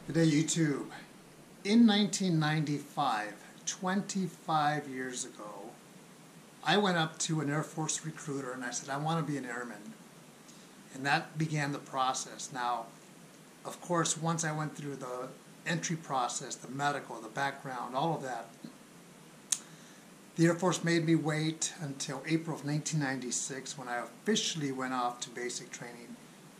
Good day, YouTube. In 1995, 25 years ago, I went up to an Air Force recruiter and I said, I want to be an airman. And that began the process. Now, of course, once I went through the entry process, the medical, the background, all of that, the Air Force made me wait until April of 1996 when I officially went off to basic training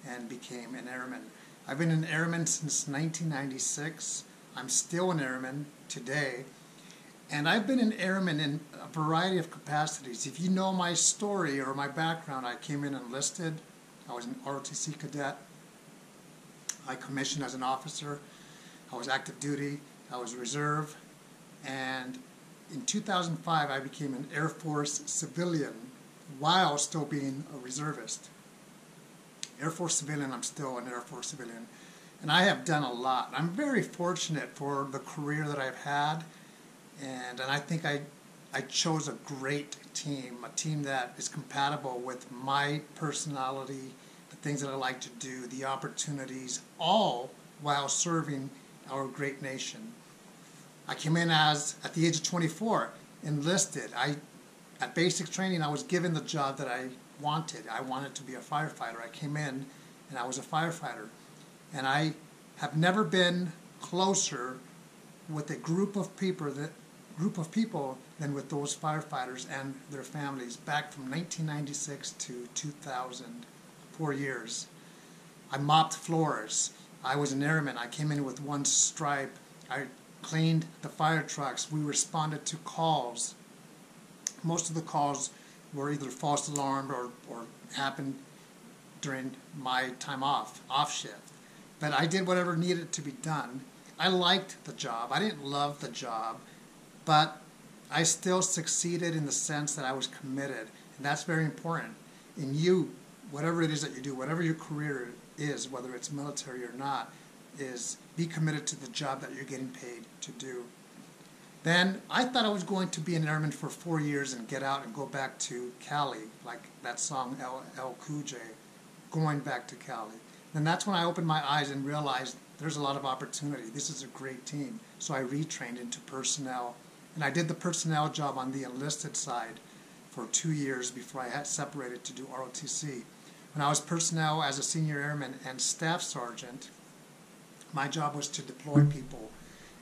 and became an airman. I've been an airman since 1996. I'm still an airman today. And I've been an airman in a variety of capacities. If you know my story or my background, I came in enlisted. I was an ROTC cadet. I commissioned as an officer. I was active duty. I was reserve. And in 2005, I became an Air Force civilian while still being a reservist. Air Force civilian, I'm still an Air Force civilian. And I have done a lot. I'm very fortunate for the career that I've had. And I think I chose a great team, a team that is compatible with my personality, the things that I like to do, the opportunities, all while serving our great nation. I came in at the age of 24, enlisted. At basic training, I was given the job that I wanted. I wanted to be a firefighter. I came in and I was a firefighter. And I have never been closer with a group of people than with those firefighters and their families back from 1996 to 2000, 4 years. I mopped floors. I was an airman. I came in with one stripe. I cleaned the fire trucks. We responded to calls. Most of the calls were either false alarmed or happened during my time off shift. But I did whatever needed to be done. I liked the job. I didn't love the job, but I still succeeded in the sense that I was committed. And that's very important. In you, whatever it is that you do, whatever your career is, whether it's military or not, is be committed to the job that you're getting paid to do. Then I thought I was going to be an airman for 4 years and get out and go back to Cali, like that song El Cool J, going back to Cali. And that's when I opened my eyes and realized there's a lot of opportunity. This is a great team. So I retrained into personnel. And I did the personnel job on the enlisted side for 2 years before I had separated to do ROTC. When I was personnel as a senior airman and staff sergeant, my job was to deploy people.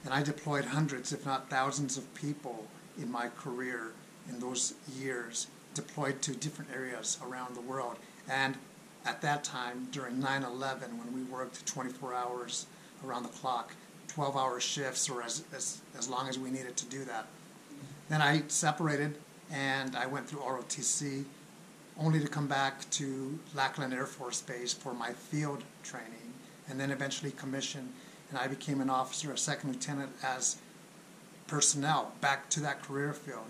And I deployed hundreds, if not thousands of people in my career in those years, deployed to different areas around the world. And at that time, during 9/11, when we worked 24 hours around the clock, 12-hour shifts, or as long as we needed to do that. Then I separated and I went through ROTC, only to come back to Lackland Air Force Base for my field training, and then eventually commissioned. And I became an officer, a second lieutenant as personnel, back to that career field.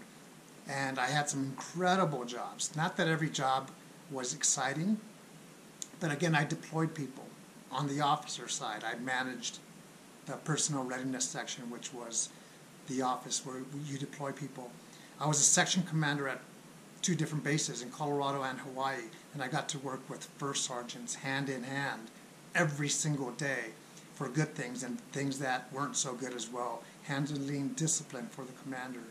And I had some incredible jobs. Not that every job was exciting, but again, I deployed people. On the officer side, I managed the personal readiness section, which was the office where you deploy people. I was a section commander at 2 different bases in Colorado and Hawaii, and I got to work with first sergeants hand in hand every single day for good things and things that weren't so good as well, handling discipline for the commander.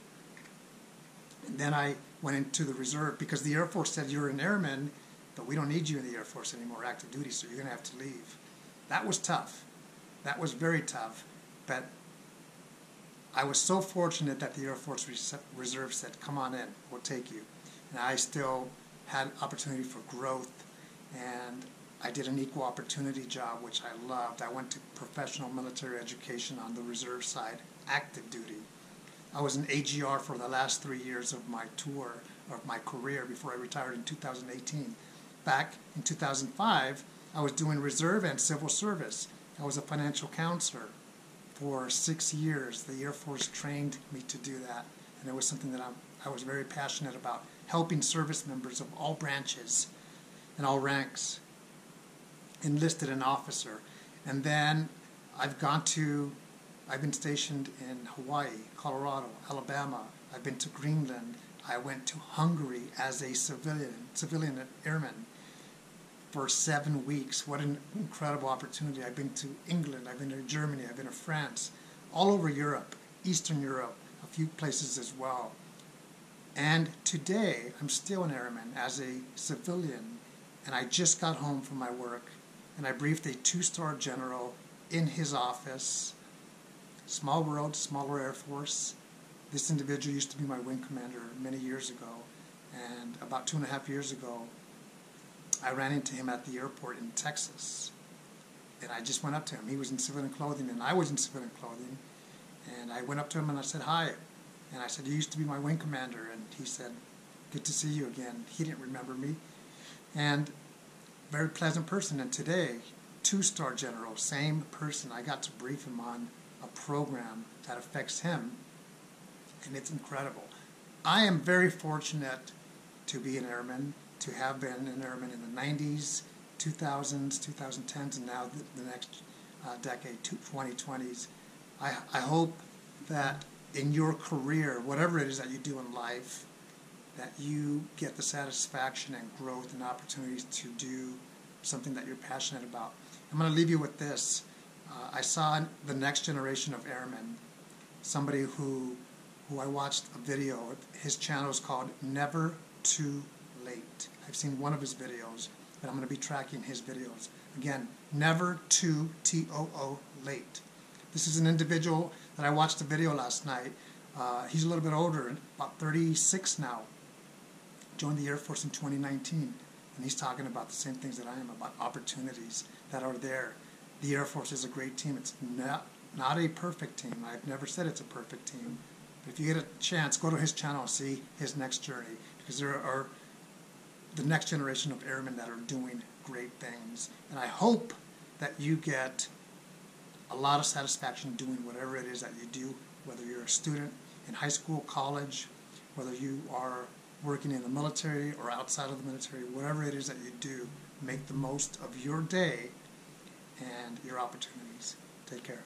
And then I went into the reserve because the Air Force said, you're an airman, but we don't need you in the Air Force anymore, active duty, so you're going to have to leave. That was tough. That was very tough. But I was so fortunate that the Air Force Reserve said, come on in, we'll take you. And I still had opportunity for growth, and I did an equal opportunity job, which I loved. I went to professional military education on the reserve side, active duty. I was an AGR for the last 3 years of my tour, of my career, before I retired in 2018. Back in 2005, I was doing reserve and civil service. I was a financial counselor for 6 years. The Air Force trained me to do that, and it was something that I was very passionate about, helping service members of all branches and all ranks, enlisted an officer. And then I've been stationed in Hawaii, Colorado, Alabama. I've been to Greenland. I went to Hungary as a civilian airman. for 7 weeks. What an incredible opportunity. I've been to England, I've been to Germany, I've been to France, all over Europe, Eastern Europe, a few places as well. And today, I'm still an airman as a civilian, and I just got home from my work, and I briefed a 2-star general in his office. Small world, smaller Air Force. This individual used to be my wing commander many years ago, and about 2.5 years ago, I ran into him at the airport in Texas, and I just went up to him. He was in civilian clothing, and I was in civilian clothing, and I went up to him and I said, "Hi," and I said, "You used to be my wing commander," and he said, "Good to see you again." He didn't remember me, and very pleasant person. And today, 2-star general, same person. I got to brief him on a program that affects him, and it's incredible. I am very fortunate to be an airman, to have been an airman in the 90s, 2000s, 2010s, and now the next decade, 2020s. I hope that in your career, whatever it is that you do in life, that you get the satisfaction and growth and opportunities to do something that you're passionate about. I'm going to leave you with this. I saw the next generation of airmen, somebody who I watched a video. His channel is called Never Too Late. I've seen one of his videos, but I'm going to be tracking his videos. Again, Never Too Late. This is an individual that I watched a video last night. He's a little bit older, about 36 now. Joined the Air Force in 2019, and he's talking about the same things that I am, about opportunities that are there. The Air Force is a great team. It's not a perfect team. I've never said it's a perfect team. But if you get a chance, go to his channel and see his next journey, because there are the next generation of airmen that are doing great things. And I hope that you get a lot of satisfaction doing whatever it is that you do, whether you're a student in high school, college, whether you are working in the military or outside of the military, whatever it is that you do, make the most of your day and your opportunities. Take care.